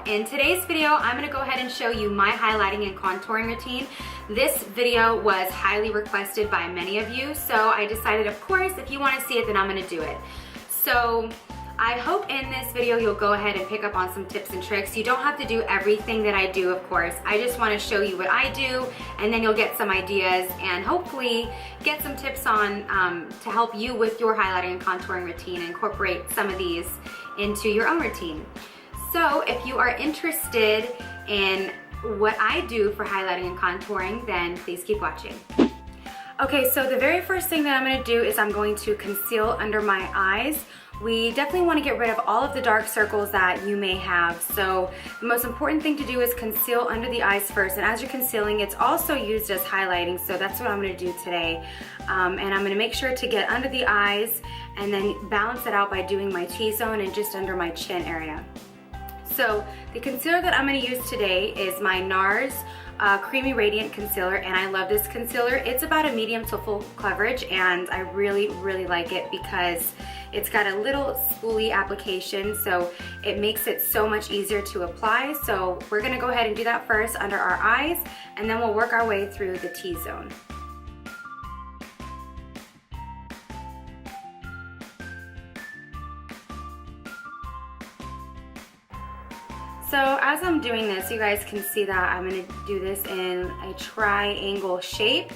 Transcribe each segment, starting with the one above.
In today's video, I'm going to go ahead and show you my highlighting and contouring routine. This video was highly requested by many of you, so I decided, of course, if you want to see it, then I'm going to do it. So I hope in this video you'll go ahead and pick up on some tips and tricks. You don't have to do everything that I do, of course. I just want to show you what I do, and then you'll get some ideas and hopefully get some tips on to help you with your highlighting and contouring routine and incorporate some of these into your own routine. So if you are interested in what I do for highlighting and contouring, then please keep watching. Okay, so the very first thing that I'm going to do is I'm going to conceal under my eyes. We definitely want to get rid of all of the dark circles that you may have. So the most important thing to do is conceal under the eyes first. And as you're concealing, it's also used as highlighting. So that's what I'm going to do today. And I'm going to make sure to get under the eyes and then balance it out by doing my T-zone and just under my chin area. So the concealer that I'm going to use today is my NARS Creamy Radiant Concealer, and I love this concealer. It's about a medium to full coverage, and I really like it because it's got a little spoolie application, so it makes it so much easier to apply. So we're going to go ahead and do that first under our eyes, and then we'll work our way through the T-zone. So as I'm doing this, you guys can see that I'm going to do this in a triangle shape.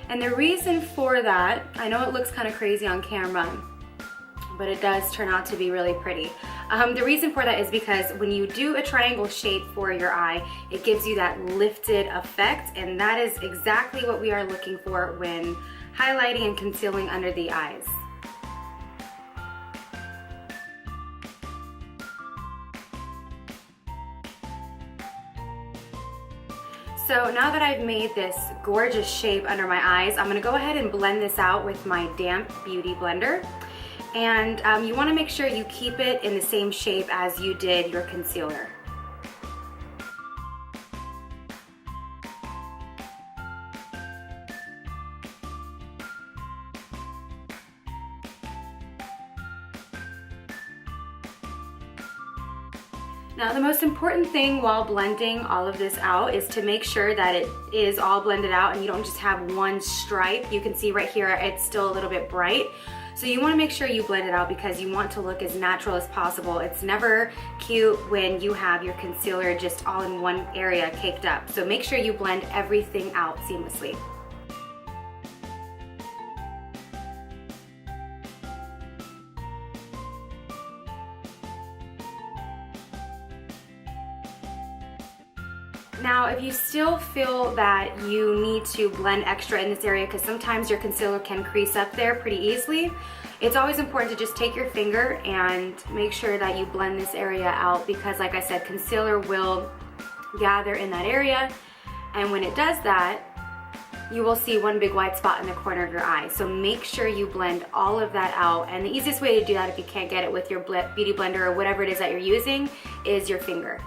And the reason for that, I know it looks kind of crazy on camera, but it does turn out to be really pretty. The reason for that is because when you do a triangle shape for your eye, it gives you that lifted effect, and that is exactly what we are looking for when highlighting and concealing under the eyes. So now that I've made this gorgeous shape under my eyes, I'm gonna go ahead and blend this out with my damp beauty blender. And you wanna make sure you keep it in the same shape as you did your concealer. Now the most important thing while blending all of this out is to make sure that it is all blended out and you don't just have one stripe. You can see right here it's still a little bit bright. So you want to make sure you blend it out because you want to look as natural as possible. It's never cute when you have your concealer just all in one area caked up. So make sure you blend everything out seamlessly. Now, if you still feel that you need to blend extra in this area, because sometimes your concealer can crease up there pretty easily, it's always important to just take your finger and make sure that you blend this area out, because like I said, concealer will gather in that area, and when it does that, you will see one big white spot in the corner of your eye. So make sure you blend all of that out, and the easiest way to do that if you can't get it with your beauty blender or whatever it is that you're using is your finger.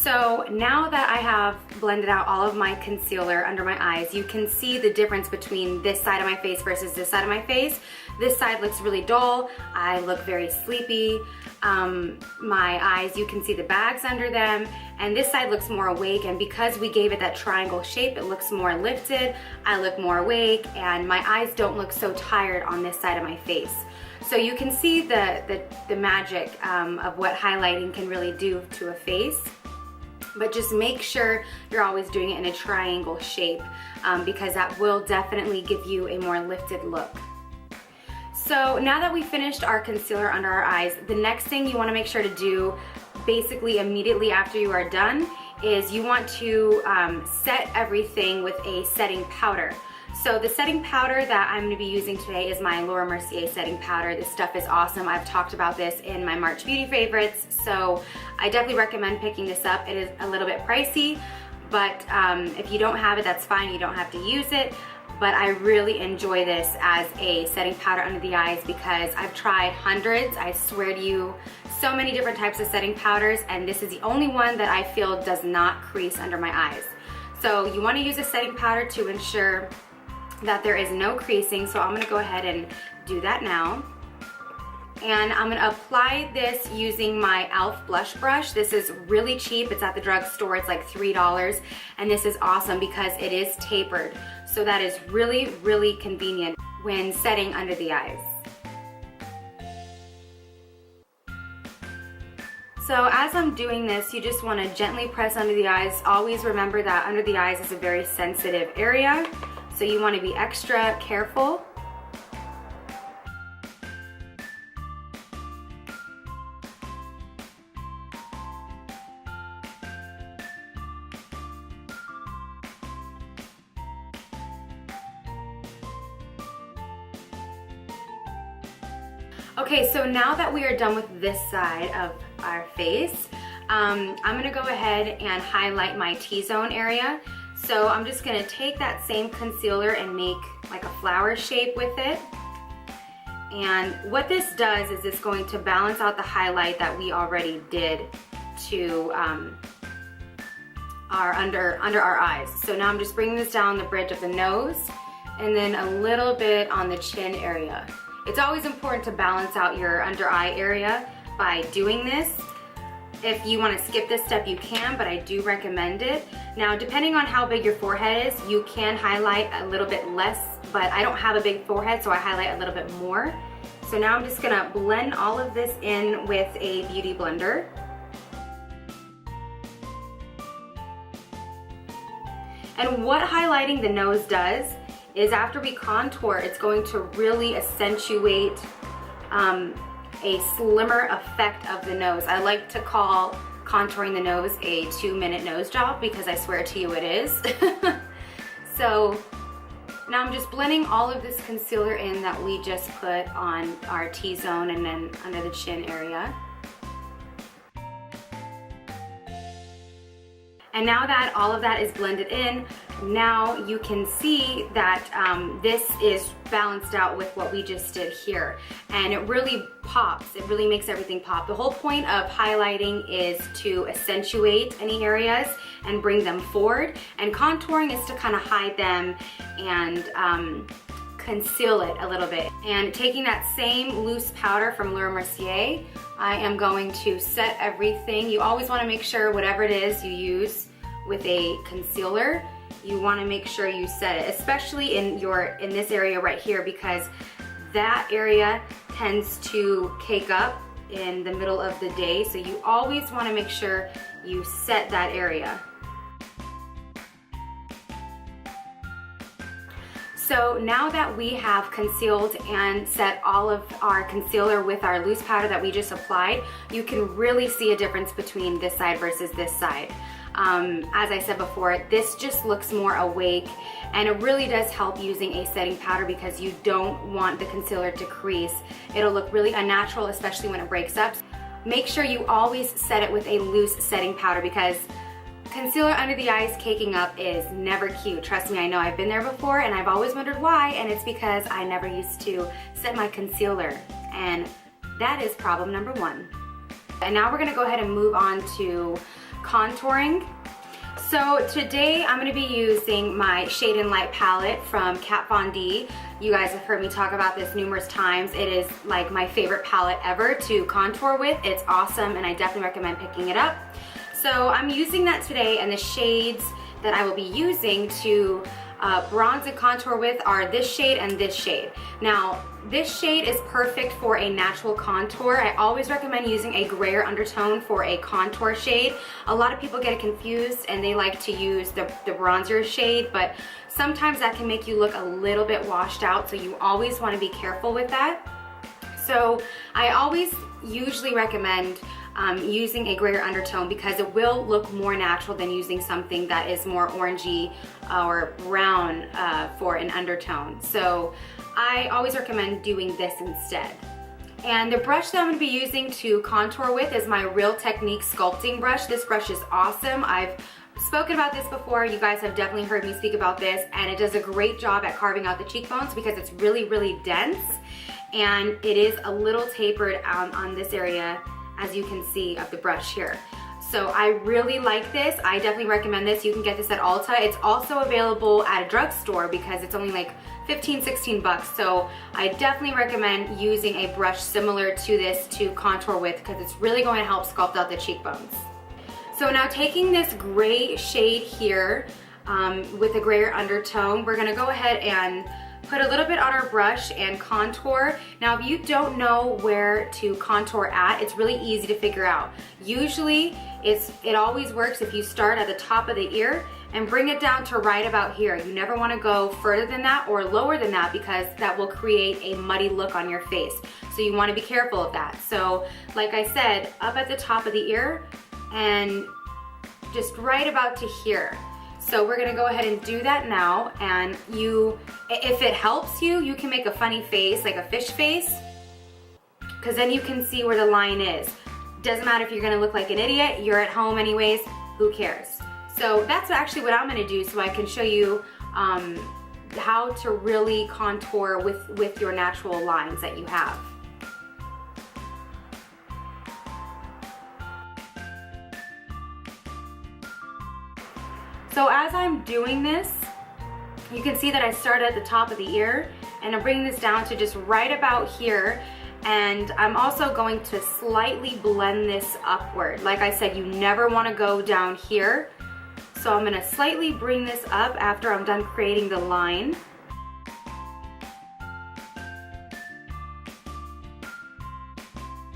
So now that I have blended out all of my concealer under my eyes, you can see the difference between this side of my face versus this side of my face. This side looks really dull. I look very sleepy. My eyes, you can see the bags under them, and this side looks more awake, and because we gave it that triangle shape, it looks more lifted. I look more awake, and my eyes don't look so tired on this side of my face. So you can see the magic of what highlighting can really do to a face. But just make sure you're always doing it in a triangle shape because that will definitely give you a more lifted look. So now that we finished our concealer under our eyes, the next thing you want to make sure to do basically immediately after you are done is you want to set everything with a setting powder. So the setting powder that I'm going to be using today is my Laura Mercier setting powder. This stuff is awesome. I've talked about this in my March beauty favorites, so I definitely recommend picking this up. It is a little bit pricey, but if you don't have it, that's fine. You don't have to use it. But I really enjoy this as a setting powder under the eyes because I've tried hundreds. I swear to you, so many different types of setting powders, and this is the only one that I feel does not crease under my eyes. So you want to use a setting powder to ensure that there is no creasing, so I'm going to go ahead and do that now. And I'm gonna apply this using my e.l.f. blush brush. This is really cheap. It's at the drugstore. It's like $3. And this is awesome because it is tapered. So that is really, really convenient when setting under the eyes. So as I'm doing this, you just want to gently press under the eyes. Always remember that under the eyes is a very sensitive area, so you want to be extra careful. Okay, so now that we are done with this side of our face, I'm gonna go ahead and highlight my T-zone area. So I'm just gonna take that same concealer and make like a flower shape with it. And what this does is it's going to balance out the highlight that we already did to our under our eyes. So now I'm just bringing this down the bridge of the nose and then a little bit on the chin area. It's always important to balance out your under eye area by doing this. If you want to skip this step, you can, but I do recommend it. Now, depending on how big your forehead is, you can highlight a little bit less, but I don't have a big forehead, so I highlight a little bit more. So now I'm just gonna blend all of this in with a beauty blender. And what highlighting the nose does is after we contour, it's going to really accentuate a slimmer effect of the nose. I like to call contouring the nose a 2-minute nose job because I swear to you it is. So now I'm just blending all of this concealer in that we just put on our T-zone and then under the chin area. And now that all of that is blended in, now you can see that this is balanced out with what we just did here. And it really pops, it really makes everything pop. The whole point of highlighting is to accentuate any areas and bring them forward. And contouring is to kind of hide them and conceal it a little bit. And taking that same loose powder from Laura Mercier, I am going to set everything. You always want to make sure whatever it is you use with a concealer, you want to make sure you set it, especially in this area right here, because that area tends to cake up in the middle of the day. So you always want to make sure you set that area. So now that we have concealed and set all of our concealer with our loose powder that we just applied, you can really see a difference between this side versus this side. As I said before, this just looks more awake, and it really does help using a setting powder because you don't want the concealer to crease. It'll look really unnatural, especially when it breaks up. Make sure you always set it with a loose setting powder because concealer under the eyes caking up is never cute. Trust me, I know, I've been there before and I've always wondered why, and it's because I never used to set my concealer, and that is problem number 1. And now we're gonna go ahead and move on to contouring. So today I'm gonna be using my Shade and Light palette from Kat Von D. You guys have heard me talk about this numerous times. It is like my favorite palette ever to contour with. It's awesome and I definitely recommend picking it up. So I'm using that today, and the shades that I will be using to bronze and contour with are this shade and this shade. Now, this shade is perfect for a natural contour. I always recommend using a grayer undertone for a contour shade. A lot of people get it confused and they like to use the bronzer shade, but sometimes that can make you look a little bit washed out, so you always want to be careful with that. So I always usually recommend using a grayer undertone because it will look more natural than using something that is more orangey or brown for an undertone. So I always recommend doing this instead. And the brush that I'm going to be using to contour with is my Real Technique sculpting brush. This brush is awesome. I've spoken about this before. You guys have definitely heard me speak about this, and it does a great job at carving out the cheekbones because it's really, really dense, and it is a little tapered on this area, as you can see, of the brush here. So I really like this. I definitely recommend this. You can get this at Ulta. It's also available at a drugstore because it's only like 15, 16 bucks. So I definitely recommend using a brush similar to this to contour with because it's really going to help sculpt out the cheekbones. So now taking this gray shade here with a grayer undertone, we're gonna go ahead and put a little bit on our brush and contour. Now, if you don't know where to contour at, it's really easy to figure out. Usually, it always works if you start at the top of the ear and bring it down to right about here. You never wanna go further than that or lower than that because that will create a muddy look on your face. So you wanna be careful of that. So, like I said, up at the top of the ear and just right about to here. So we're gonna go ahead and do that now, and if it helps you, you can make a funny face, like a fish face, because then you can see where the line is. Doesn't matter if you're gonna look like an idiot, you're at home anyways, who cares? So that's actually what I'm gonna do so I can show you how to really contour with your natural lines that you have. So as I'm doing this, you can see that I started at the top of the ear and I'm bringing this down to just right about here. And I'm also going to slightly blend this upward. Like I said, you never want to go down here. So I'm going to slightly bring this up after I'm done creating the line.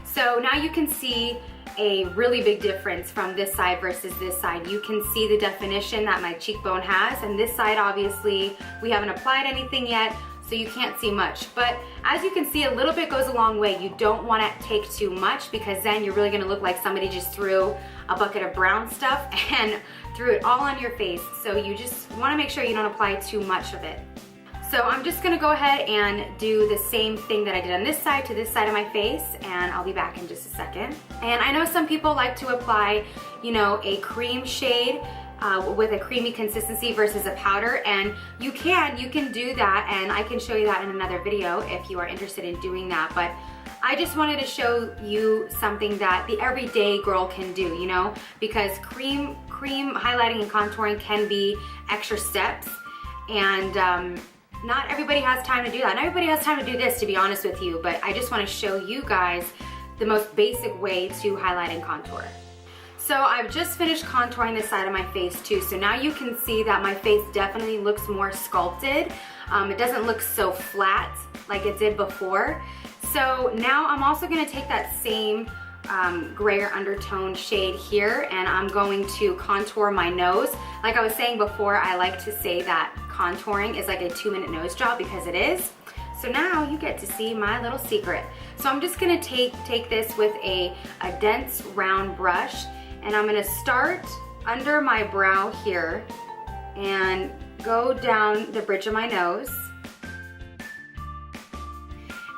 So now you can see a really big difference from this side versus this side. You can see the definition that my cheekbone has, and this side obviously we haven't applied anything yet, so you can't see much. But as you can see, a little bit goes a long way. You don't want to take too much because then you're really going to look like somebody just threw a bucket of brown stuff and threw it all on your face. So you just want to make sure you don't apply too much of it. So I'm just gonna go ahead and do the same thing that I did on this side to this side of my face, and I'll be back in just a second. And I know some people like to apply, you know, a cream shade with a creamy consistency versus a powder, and you can do that, and I can show you that in another video if you are interested in doing that. But I just wanted to show you something that the everyday girl can do, you know, because cream highlighting and contouring can be extra steps, and not everybody has time to do that. Not everybody has time to do this, to be honest with you, but I just want to show you guys the most basic way to highlight and contour. So I've just finished contouring this side of my face too, so now you can see that my face definitely looks more sculpted. It doesn't look so flat like it did before. So now I'm also going to take that same grayer undertone shade here, and I'm going to contour my nose. Like I was saying before, I like to say that contouring is like a 2-minute nose job because it is. So now you get to see my little secret. So I'm just gonna take this with a dense round brush, and I'm gonna start under my brow here and go down the bridge of my nose.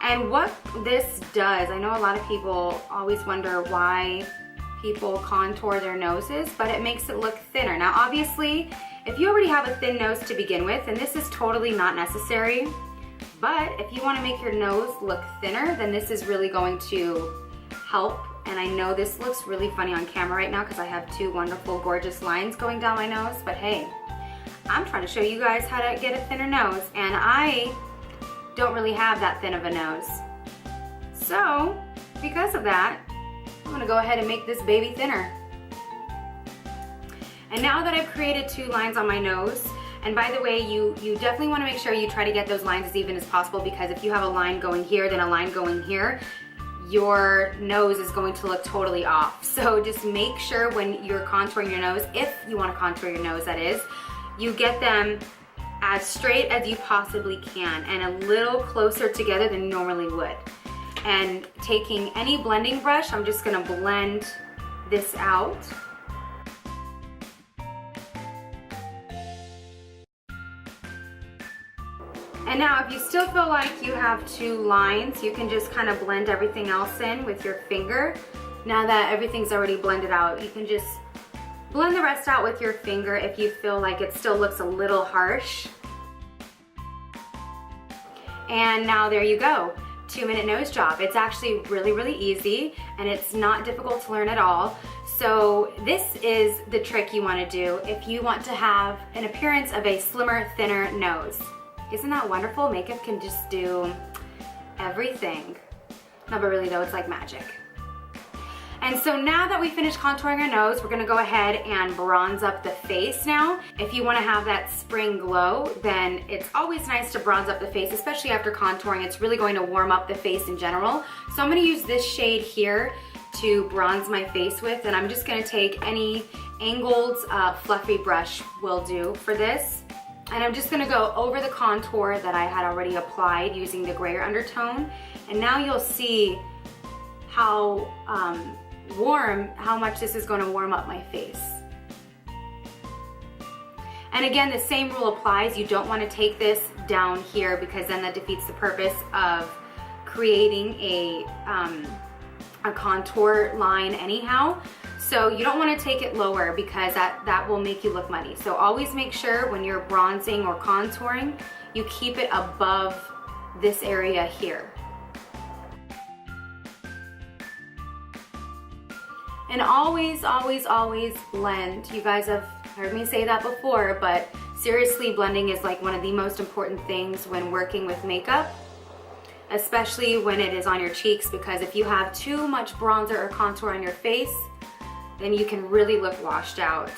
And what this does, I know a lot of people always wonder why people contour their noses, but it makes it look thinner. Now obviously, if you already have a thin nose to begin with, then this is totally not necessary. But if you want to make your nose look thinner, then this is really going to help. And I know this looks really funny on camera right now because I have two wonderful, gorgeous lines going down my nose, but hey, I'm trying to show you guys how to get a thinner nose, and I don't really have that thin of a nose. So, because of that, I'm gonna go ahead and make this baby thinner. And now that I've created two lines on my nose, and by the way, you definitely want to make sure you try to get those lines as even as possible, because if you have a line going here, then a line going here, your nose is going to look totally off. So just make sure when you're contouring your nose, if you want to contour your nose that is, you get them as straight as you possibly can and a little closer together than you normally would. And taking any blending brush, I'm just going to blend this out. And now if you still feel like you have two lines, you can just kind of blend everything else in with your finger. Now that everything's already blended out, you can just blend the rest out with your finger if you feel like it still looks a little harsh. And now there you go, 2-minute nose job. It's actually really, really easy, and it's not difficult to learn at all. So this is the trick you want to do if you want to have an appearance of a slimmer, thinner nose. Isn't that wonderful? Makeup can just do everything. No, but really though, it's like magic. And so now that we finished contouring our nose, we're gonna go ahead and bronze up the face now. If you wanna have that spring glow, then it's always nice to bronze up the face, especially after contouring. It's really going to warm up the face in general. So I'm gonna use this shade here to bronze my face with, and I'm just gonna take any angled fluffy brush will do for this. And I'm just gonna go over the contour that I had already applied using the grayer undertone. And now you'll see how how much this is gonna warm up my face. And again, the same rule applies. You don't wanna take this down here because then that defeats the purpose of creating a contour line anyhow. So you don't want to take it lower because that will make you look muddy. So always make sure when you're bronzing or contouring, you keep it above this area here. And always, always, always blend. You guys have heard me say that before, but seriously, blending is like one of the most important things when working with makeup, especially when it is on your cheeks, because if you have too much bronzer or contour on your face, then you can really look washed out.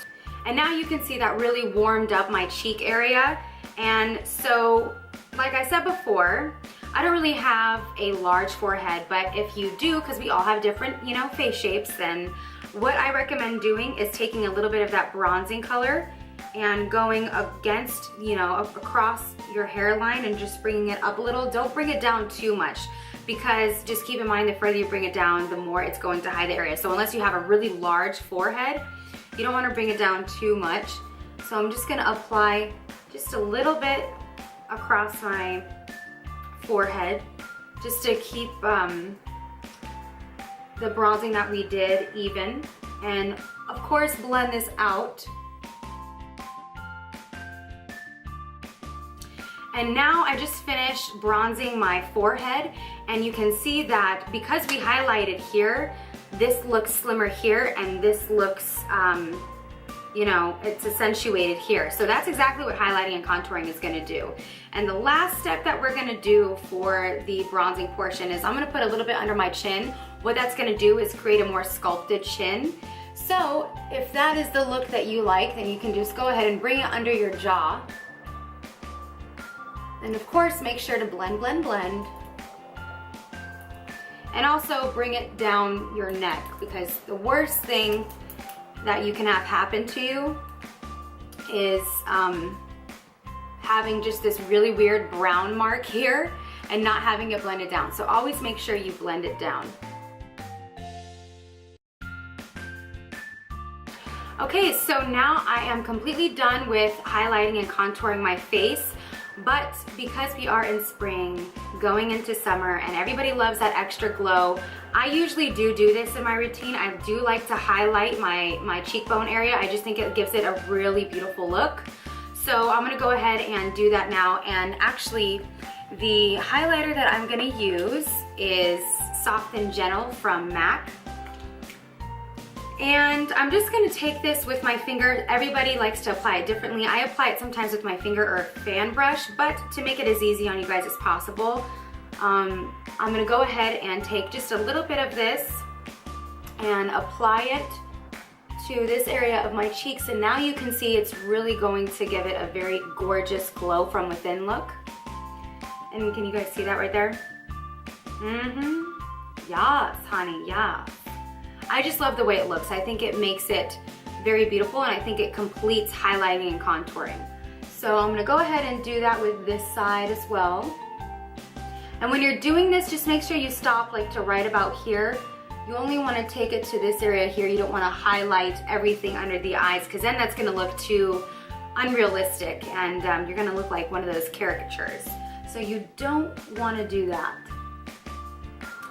And now you can see that really warmed up my cheek area. And so, like I said before, I don't really have a large forehead, but if you do, because we all have different, face shapes, then what I recommend doing is taking a little bit of that bronzing color and going against, across your hairline and just bringing it up a little. Don't bring it down too much, because just keep in mind the further you bring it down, the more it's going to hide the area. So unless you have a really large forehead, you don't want to bring it down too much. So I'm just going to apply just a little bit across my forehead just to keep the bronzing that we did even. And of course, blend this out. And now I just finished bronzing my forehead, and you can see that because we highlighted here, this looks slimmer here, and this looks, it's accentuated here. So that's exactly what highlighting and contouring is gonna do. And the last step that we're gonna do for the bronzing portion is I'm gonna put a little bit under my chin. What that's gonna do is create a more sculpted chin. So if that is the look that you like, then you can just go ahead and bring it under your jaw. And of course, make sure to blend, blend, blend. And also bring it down your neck, because the worst thing that you can have happen to you is having just this really weird brown mark here and not having it blended down. So always make sure you blend it down. Okay, so now I am completely done with highlighting and contouring my face. But because we are in spring, going into summer, and everybody loves that extra glow, I usually do this in my routine. I do like to highlight my cheekbone area. I just think it gives it a really beautiful look. So I'm gonna go ahead and do that now. And actually, the highlighter that I'm gonna use is Soft and Gentle from MAC. And I'm just gonna take this with my finger. Everybody likes to apply it differently. I apply it sometimes with my finger or fan brush, but to make it as easy on you guys as possible, I'm gonna go ahead and take just a little bit of this and apply it to this area of my cheeks. And now you can see it's really going to give it a very gorgeous glow from within look. And can you guys see that right there? Yes, honey, yes. I just love the way it looks. I think it makes it very beautiful, and I think it completes highlighting and contouring. So I'm gonna go ahead and do that with this side as well. And when you're doing this, just make sure you stop like to right about here. You only wanna take it to this area here. You don't wanna highlight everything under the eyes, because then that's gonna look too unrealistic, and you're gonna look like one of those caricatures. So you don't wanna do that.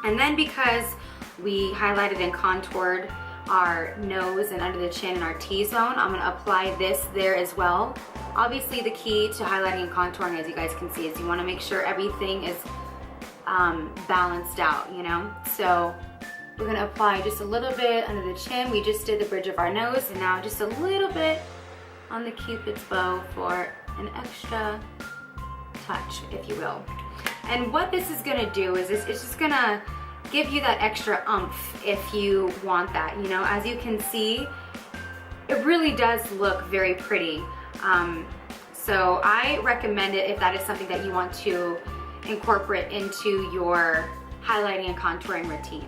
And then because we highlighted and contoured our nose and under the chin and our T-zone, I'm gonna apply this there as well. Obviously the key to highlighting and contouring, as you guys can see, is you wanna make sure everything is balanced out, So We're gonna apply just a little bit under the chin. We just did the bridge of our nose, and now just a little bit on the Cupid's bow for an extra touch, if you will. And what this is gonna do is it's just gonna give you that extra oomph if you want that. You know, as you can see, it really does look very pretty. So I recommend it if that is something that you want to incorporate into your highlighting and contouring routine.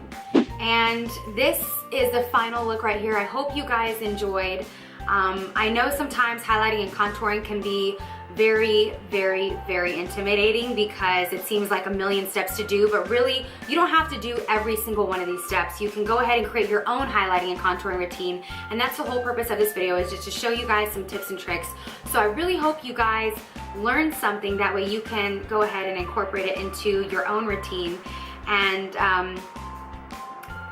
And this is the final look right here. I hope you guys enjoyed. I know sometimes highlighting and contouring can be very, very, very intimidating because it seems like a million steps to do, but really you don't have to do every single one of these steps. You can go ahead and create your own highlighting and contouring routine, and that's the whole purpose of this video, is just to show you guys some tips and tricks. So I really hope you guys learned something, that way you can go ahead and incorporate it into your own routine. And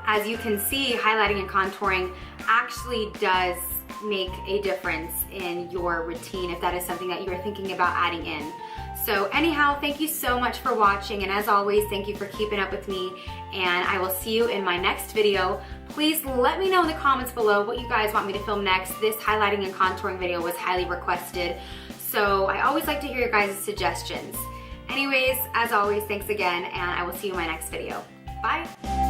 as you can see, highlighting and contouring actually does make a difference in your routine if that is something that you're thinking about adding in. So anyhow, thank you so much for watching, and as always, thank you for keeping up with me, and I will see you in my next video. Please let me know in the comments below what you guys want me to film next. This highlighting and contouring video was highly requested, so I always like to hear your guys' suggestions. Anyways, as always, thanks again, and I will see you in my next video. Bye!